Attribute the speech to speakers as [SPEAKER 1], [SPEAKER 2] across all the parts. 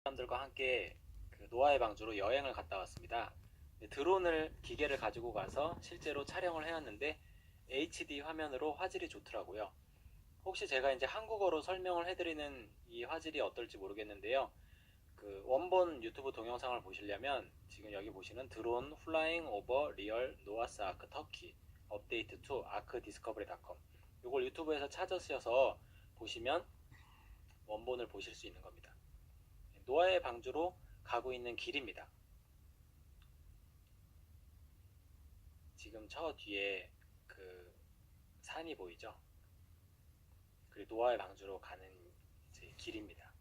[SPEAKER 1] 사람들과 함께 그 노아의 방주로 여행을 갔다 왔습니다. 드론을 기계를 가지고 가서 실제로 촬영을 해왔는데 HD 화면으로 화질이 좋더라고요. 혹시 제가 이제 한국어로 설명을 해드리는 이 화질이 어떨지 모르겠는데요. 그 원본 유튜브 동영상을 보시려면 지금 여기 보시는 드론 플라잉 오버 리얼 노아스 아크 터키 업데이트 투 아크 디스커버리닷컴 이걸 유튜브에서 찾으셔서 보시면 원본을 보실 수 있는 겁니다. 노아의 방주로 가고 있는 길입니다. 지금 저 뒤에 그 산이 보이죠? 그리고 노아의 방주로 가는 이제 길입니다.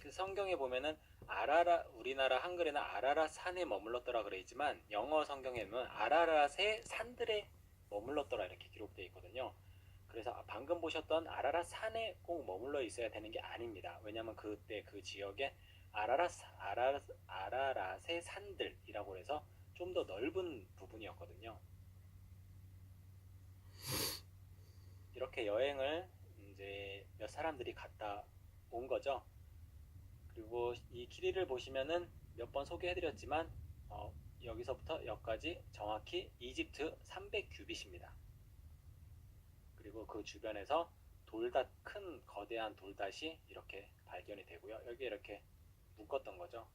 [SPEAKER 1] 그 성경에 보면은 우리나라 한글에는 아라랏 산에 머물렀더라 그래 있지만 영어 성경에는 아라랏의 산들에 머물렀더라 이렇게 기록되어 있거든요. 그래서 방금 보셨던 아라랏 산에 꼭 머물러 있어야 되는 게 아닙니다. 왜냐하면 그때 그 지역에 아라랏의 산들이라고 해서 좀 더 넓은 부분이었거든요. 이렇게 여행을 이제 몇 사람들이 갔다 온 거죠. 그리고 이 길이를 보시면은 몇 번 소개해드렸지만 여기서부터 여기까지 정확히 이집트 300규빗입니다. 그리고 그 주변에서 큰 거대한 돌닷이 이렇게 발견이 되고요. 여기 이렇게 묶었던 거죠.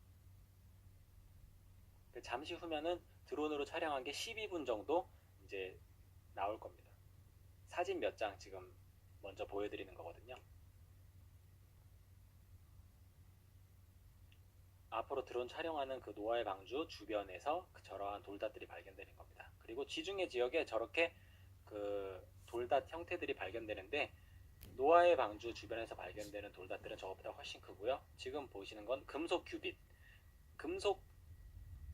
[SPEAKER 1] 잠시 후면은 드론으로 촬영한 게 12분 정도 이제 나올 겁니다. 사진 몇 장 지금 먼저 보여드리는 거거든요. 앞으로 드론 촬영하는 그 노아의 방주 주변에서 저러한 돌닷들이 발견되는 겁니다. 그리고 지중해 지역에 저렇게 그 돌닷 형태들이 발견되는데 노아의 방주 주변에서 발견되는 돌닷들은 저것보다 훨씬 크고요. 지금 보시는 건 금속 규빗, 금속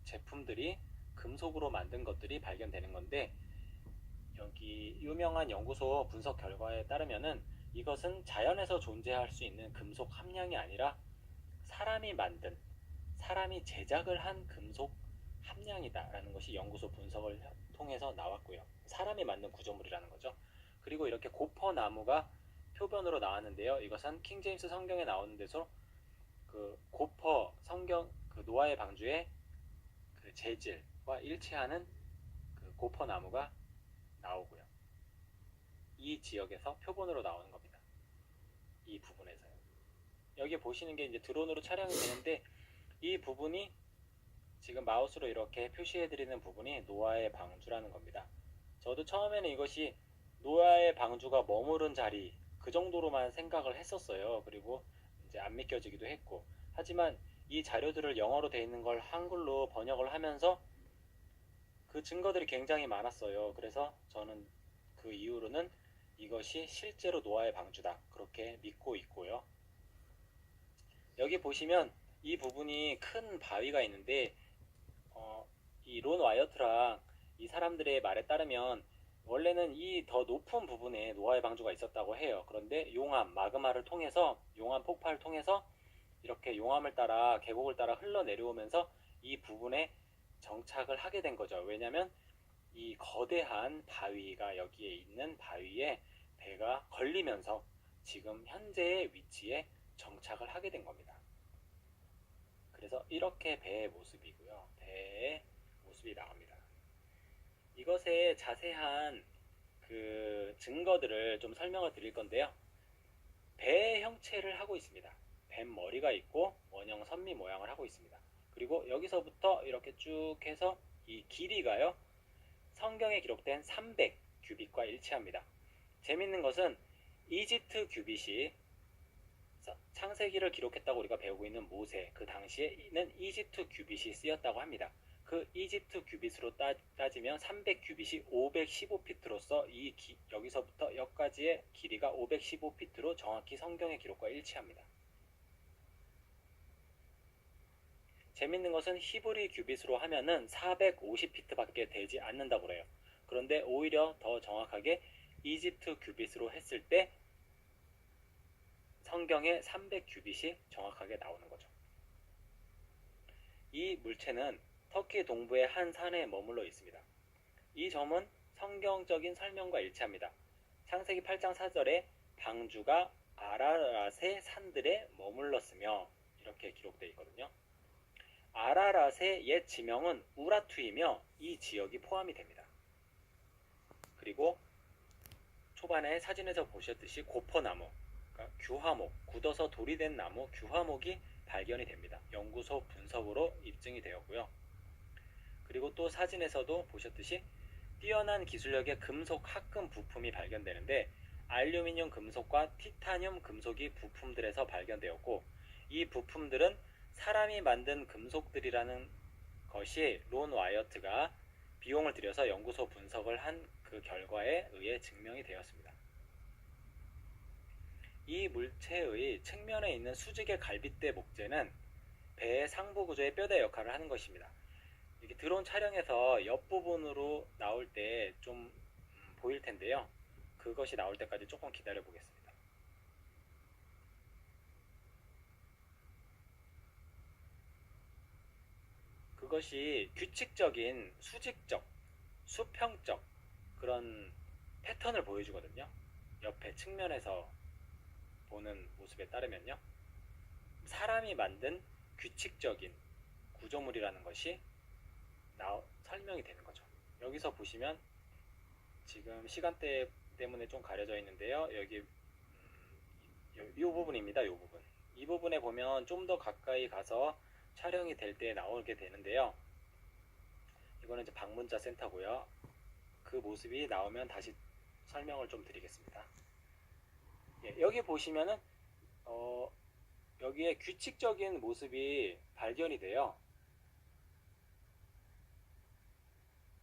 [SPEAKER 1] 제품들이 금속으로 만든 것들이 발견되는 건데 여기 유명한 연구소 분석 결과에 따르면은 이것은 자연에서 존재할 수 있는 금속 함량이 아니라 사람이 제작을 한 금속 함량이다라는 것이 연구소 분석을 통해서 나왔고요. 사람이 만든 구조물이라는 거죠. 그리고 이렇게 고퍼 나무가 표변으로 나왔는데요. 이것은 킹제임스 성경에 나오는 데서 그 고퍼 성경 그 노아의 방주의 그 재질과 일치하는 그 고퍼 나무가 나오고요. 이 지역에서 표본으로 나오는 겁니다. 이 부분에서요. 여기 보시는 게 이제 드론으로 촬영이 되는데 이 부분이 지금 마우스로 이렇게 표시해드리는 부분이 노아의 방주라는 겁니다. 저도 처음에는 이것이 노아의 방주가 머무른 자리 그 정도로만 생각을 했었어요. 그리고 이제 안 믿겨지기도 했고 하지만 이 자료들을 영어로 되어 있는 걸 한글로 번역을 하면서 그 증거들이 굉장히 많았어요. 그래서 저는 그 이후로는 이것이 실제로 노아의 방주다 그렇게 믿고 있고요. 여기 보시면 이 부분이 큰 바위가 있는데 이 론 와이어트랑 이 사람들의 말에 따르면 원래는 이 더 높은 부분에 노아의 방주가 있었다고 해요. 그런데 마그마를 통해서 용암 폭발을 통해서 이렇게 용암을 따라 계곡을 따라 흘러내려오면서 이 부분에 정착을 하게 된 거죠. 왜냐하면 이 거대한 바위가 여기에 있는 바위에 배가 걸리면서 지금 현재의 위치에 정착을 하게 된 겁니다. 그래서 이렇게 배의 모습이고요. 배의 모습이 나옵니다. 이것의 자세한 그 증거들을 좀 설명을 드릴 건데요. 배의 형체를 하고 있습니다. 뱀 머리가 있고 원형 선미 모양을 하고 있습니다. 그리고 여기서부터 이렇게 쭉 해서 이 길이가요. 성경에 기록된 300 규빗과 일치합니다. 재밌는 것은 이집트 규빗이 창세기를 기록했다고 우리가 배우고 있는 모세 그 당시에는 이집트 규빗이 쓰였다고 합니다. 그 이집트 규빗으로 따지면 300 규빗이 515피트로서 여기서부터 여기까지의 길이가 515피트로 정확히 성경의 기록과 일치합니다. 재밌는 것은 히브리 규빗으로 하면은 450피트밖에 되지 않는다고 그래요. 그런데 오히려 더 정확하게 이집트 규빗으로 했을 때 성경의 300 규빗이 정확하게 나오는 거죠. 이 물체는 터키 동부의 한 산에 머물러 있습니다. 이 점은 성경적인 설명과 일치합니다. 창세기 8장 4절에 방주가 아라랏의 산들에 머물렀으며 이렇게 기록되어 있거든요. 아라랏의 옛 지명은 우라투이며 이 지역이 포함이 됩니다. 그리고 초반에 사진에서 보셨듯이 고퍼나무, 그러니까 규화목, 굳어서 돌이 된 나무 규화목이 발견이 됩니다. 연구소 분석으로 입증이 되었고요. 그리고 또 사진에서도 보셨듯이 뛰어난 기술력의 금속 합금 부품이 발견되는데 알루미늄 금속과 티타늄 금속이 부품들에서 발견되었고 이 부품들은 사람이 만든 금속들이라는 것이 론 와이어트가 비용을 들여서 연구소 분석을 한 그 결과에 의해 증명이 되었습니다. 이 물체의 측면에 있는 수직의 갈빗대 목재는 배의 상부 구조의 뼈대 역할을 하는 것입니다. 이렇게 드론 촬영에서 옆부분으로 나올 때 좀 보일 텐데요. 그것이 나올 때까지 조금 기다려 보겠습니다. 그것이 규칙적인 수직적, 수평적 그런 패턴을 보여주거든요. 옆에 측면에서 보는 모습에 따르면요. 사람이 만든 규칙적인 구조물이라는 것이 설명이 되는 거죠. 여기서 보시면 지금 시간대 때문에 좀 가려져 있는데요. 여기 이 부분입니다. 이 부분. 이 부분에 보면 좀 더 가까이 가서 촬영이 될 때 나오게 되는데요. 이거는 이제 방문자 센터고요. 그 모습이 나오면 다시 설명을 좀 드리겠습니다. 예, 여기 보시면은 여기에 규칙적인 모습이 발견이 돼요.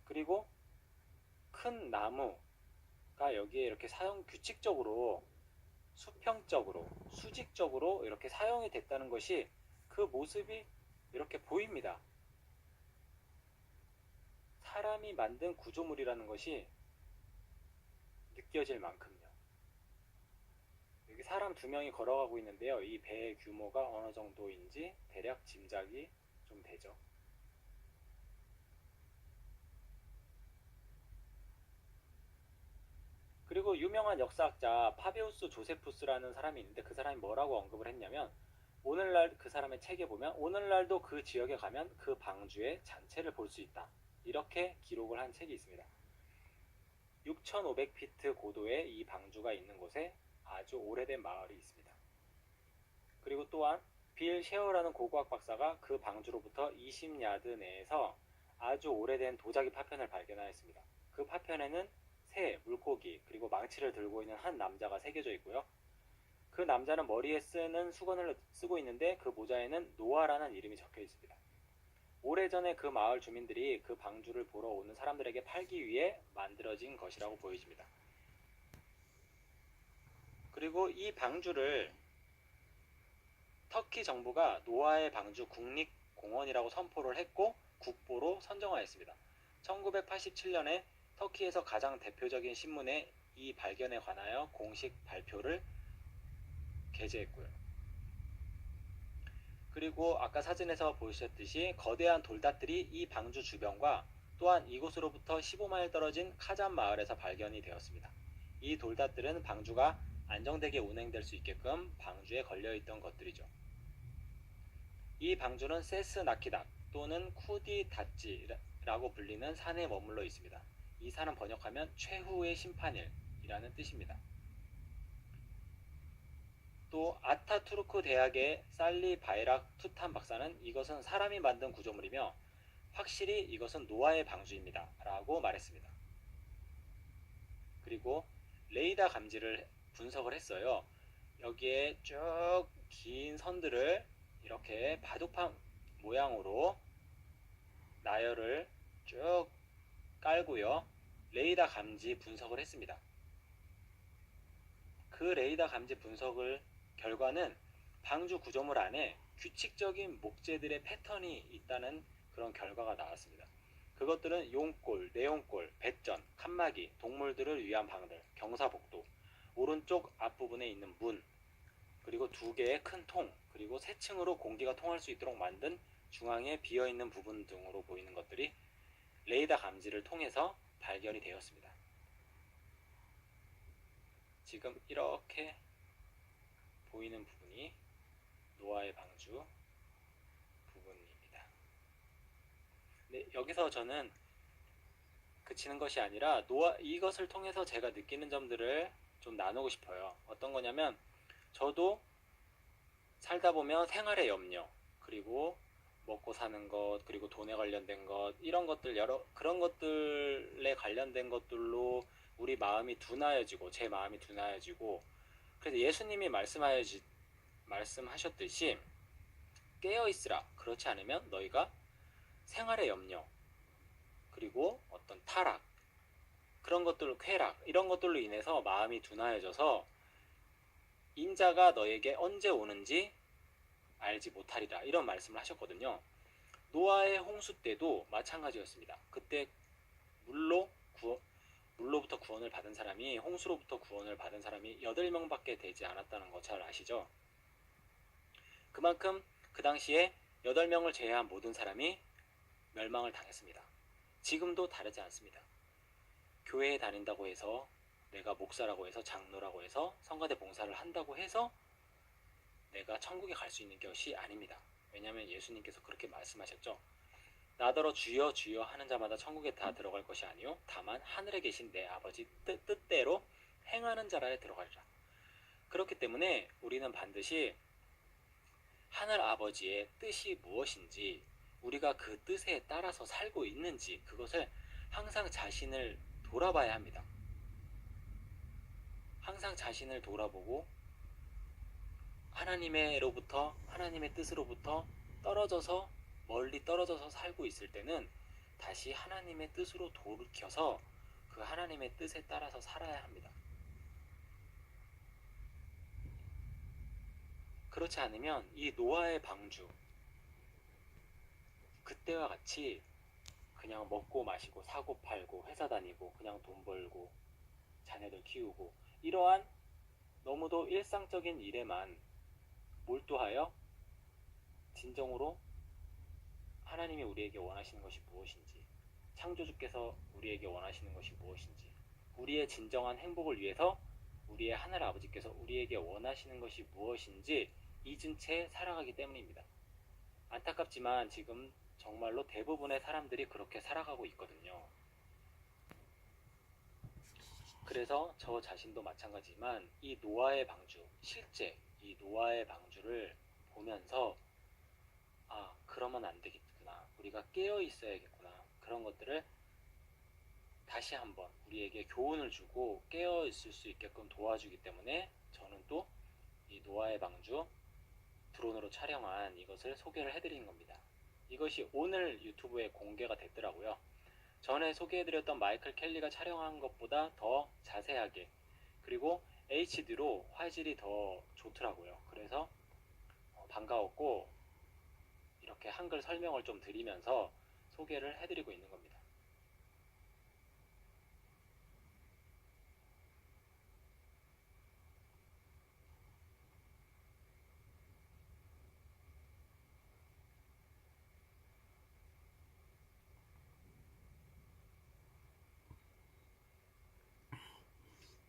[SPEAKER 1] 그리고 큰 나무가 여기에 이렇게 규칙적으로 수평적으로 수직적으로 이렇게 사용이 됐다는 것이 그 모습이 이렇게 보입니다. 사람이 만든 구조물이라는 것이 느껴질 만큼요. 여기 사람 2명이 걸어가고 있는데요. 이 배의 규모가 어느 정도인지 대략 짐작이 좀 되죠. 그리고 유명한 역사학자 파베우스 조세푸스라는 사람이 있는데 그 사람이 뭐라고 언급을 했냐면 오늘날 그 사람의 책에 보면 오늘날도 그 지역에 가면 그 방주의 잔체를 볼 수 있다. 이렇게 기록을 한 책이 있습니다. 6500피트 고도의 이 방주가 있는 곳에 아주 오래된 마을이 있습니다. 그리고 또한 빌 셰어라는 고고학 박사가 그 방주로부터 20야드 내에서 아주 오래된 도자기 파편을 발견하였습니다. 그 파편에는 새, 물고기, 그리고 망치를 들고 있는 한 남자가 새겨져 있고요. 그 남자는 머리에 쓰는 수건을 쓰고 있는데 그 모자에는 노아라는 이름이 적혀 있습니다. 오래전에 그 마을 주민들이 그 방주를 보러 오는 사람들에게 팔기 위해 만들어진 것이라고 보여집니다. 그리고 이 방주를 터키 정부가 노아의 방주 국립공원이라고 선포를 했고 국보로 선정하였습니다. 1987년에 터키에서 가장 대표적인 신문에 이 발견에 관하여 공식 발표를 게재했고요. 그리고 아까 사진에서 보셨듯이 거대한 돌다들이 이 방주 주변과 또한 이곳으로부터 15마일 떨어진 카잔 마을에서 발견이 되었습니다. 이 돌다들은 방주가 안정되게 운행될 수 있게끔 방주에 걸려있던 것들이죠. 이 방주는 세스나키닥 또는 쿠디다찌라고 불리는 산에 머물러 있습니다. 이 산은 번역하면 최후의 심판일이라는 뜻입니다. 또 아타투르크 대학의 살리 바이락 투탄 박사는 이것은 사람이 만든 구조물이며 확실히 이것은 노아의 방주입니다 라고 말했습니다. 그리고 레이더 감지를 분석을 했어요. 여기에 쭉 긴 선들을 이렇게 바둑판 모양으로 나열을 쭉 깔고요. 레이더 감지 분석을 했습니다. 그 레이더 감지 분석을 결과는 방주 구조물 안에 규칙적인 목재들의 패턴이 있다는 그런 결과가 나왔습니다. 그것들은 용골, 내용골, 배전, 칸막이, 동물들을 위한 방들, 경사복도, 오른쪽 앞부분에 있는 문, 그리고 2개의 큰 통, 그리고 3층으로 공기가 통할 수 있도록 만든 중앙에 비어있는 부분 등으로 보이는 것들이 레이더 감지를 통해서 발견이 되었습니다. 지금 이렇게 보이는 부분이 노아의 방주 부분입니다. 네, 여기서 저는 그치는 것이 아니라 이것을 통해서 제가 느끼는 점들을 좀 나누고 싶어요. 어떤 거냐면, 저도 살다 보면 생활의 염려, 그리고 먹고 사는 것, 그리고 돈에 관련된 것, 이런 것들, 그런 것들에 관련된 것들로 우리 마음이 둔하여지고, 제 마음이 둔하여지고, 그래서 예수님이 말씀하셨듯이 깨어있으라. 그렇지 않으면 너희가 생활의 염려, 그리고 어떤 타락, 그런 것들, 쾌락, 이런 것들로 인해서 마음이 둔하여져서 인자가 너에게 언제 오는지 알지 못하리라, 이런 말씀을 하셨거든요. 노아의 홍수 때도 마찬가지였습니다. 그때 물로부터 구원을 받은 사람이, 홍수로부터 구원을 받은 사람이 8명밖에 되지 않았다는 거 잘 아시죠? 그만큼 그 당시에 8명을 제외한 모든 사람이 멸망을 당했습니다. 지금도 다르지 않습니다. 교회에 다닌다고 해서, 내가 목사라고 해서, 장로라고 해서, 성가대 봉사를 한다고 해서 내가 천국에 갈 수 있는 것이 아닙니다. 왜냐하면 예수님께서 그렇게 말씀하셨죠. 나더러 주여 주여 하는 자마다 천국에 다 들어갈 것이 아니요 다만 하늘에 계신 내 아버지 뜻대로 행하는 자라에 들어가리라. 그렇기 때문에 우리는 반드시 하늘 아버지의 뜻이 무엇인지, 우리가 그 뜻에 따라서 살고 있는지, 그것을 항상 자신을 돌아봐야 합니다. 항상 자신을 돌아보고 하나님의 뜻으로부터 멀리 떨어져서 살고 있을 때는 다시 하나님의 뜻으로 돌이켜서 그 하나님의 뜻에 따라서 살아야 합니다. 그렇지 않으면 이 노아의 방주, 그때와 같이 그냥 먹고 마시고 사고 팔고 회사 다니고 그냥 돈 벌고 자녀들 키우고, 이러한 너무도 일상적인 일에만 몰두하여 진정으로 하나님이 우리에게 원하시는 것이 무엇인지, 창조주께서 우리에게 원하시는 것이 무엇인지, 우리의 진정한 행복을 위해서 우리의 하늘 아버지께서 우리에게 원하시는 것이 무엇인지 잊은 채 살아가기 때문입니다. 안타깝지만 지금 정말로 대부분의 사람들이 그렇게 살아가고 있거든요. 그래서 저 자신도 마찬가지지만 이 노아의 방주, 실제 이 노아의 방주를 보면서 그러면 안 되겠구나, 우리가 깨어 있어야겠구나, 그런 것들을 다시 한번 우리에게 교훈을 주고 깨어 있을 수 있게끔 도와주기 때문에 저는 또 이 노아의 방주 드론으로 촬영한 이것을 소개를 해드리는 겁니다. 이것이 오늘 유튜브에 공개가 됐더라고요. 전에 소개해드렸던 마이클 켈리가 촬영한 것보다 더 자세하게, 그리고 HD로 화질이 더 좋더라고요. 그래서 반가웠고, 이렇게 한글 설명을 좀 드리면서 소개를 해드리고 있는 겁니다.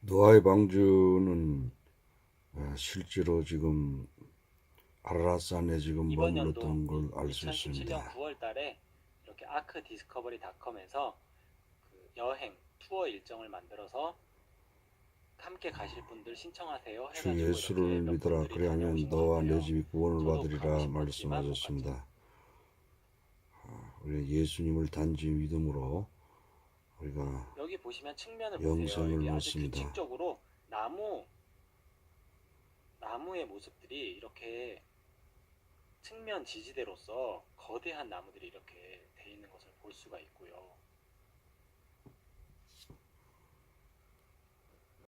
[SPEAKER 2] 노아의 방주는 실제로 지금 아라라산에 지금
[SPEAKER 1] 이번 연도
[SPEAKER 2] 머물렀던 걸 알 수
[SPEAKER 1] 2017년
[SPEAKER 2] 있습니다.
[SPEAKER 1] 9월 달에 이렇게 아크디스커버리닷컴에서 그 여행 투어 일정을 만들어서 함께 가실 분들 신청하세요
[SPEAKER 2] 주
[SPEAKER 1] 해가지고
[SPEAKER 2] 예수를
[SPEAKER 1] 이렇게 몇
[SPEAKER 2] 믿어라,
[SPEAKER 1] 분들이
[SPEAKER 2] 그리하면
[SPEAKER 1] 다녀오신 것
[SPEAKER 2] 너와 내
[SPEAKER 1] 같아요.
[SPEAKER 2] 집이 구원을
[SPEAKER 1] 저도 가고
[SPEAKER 2] 받으리라
[SPEAKER 1] 싶었지만 못 갔죠.
[SPEAKER 2] 말씀하셨습니다. 우리 예수님을 단지 믿음으로 우리가
[SPEAKER 1] 여기 보시면 측면을 보세요.
[SPEAKER 2] 영생을
[SPEAKER 1] 여기 아주
[SPEAKER 2] 얻습니다.
[SPEAKER 1] 규칙적으로 나무의 모습들이 이렇게 측면 지지대로서 거대한 나무들이 이렇게 돼 있는 것을 볼 수가 있고요.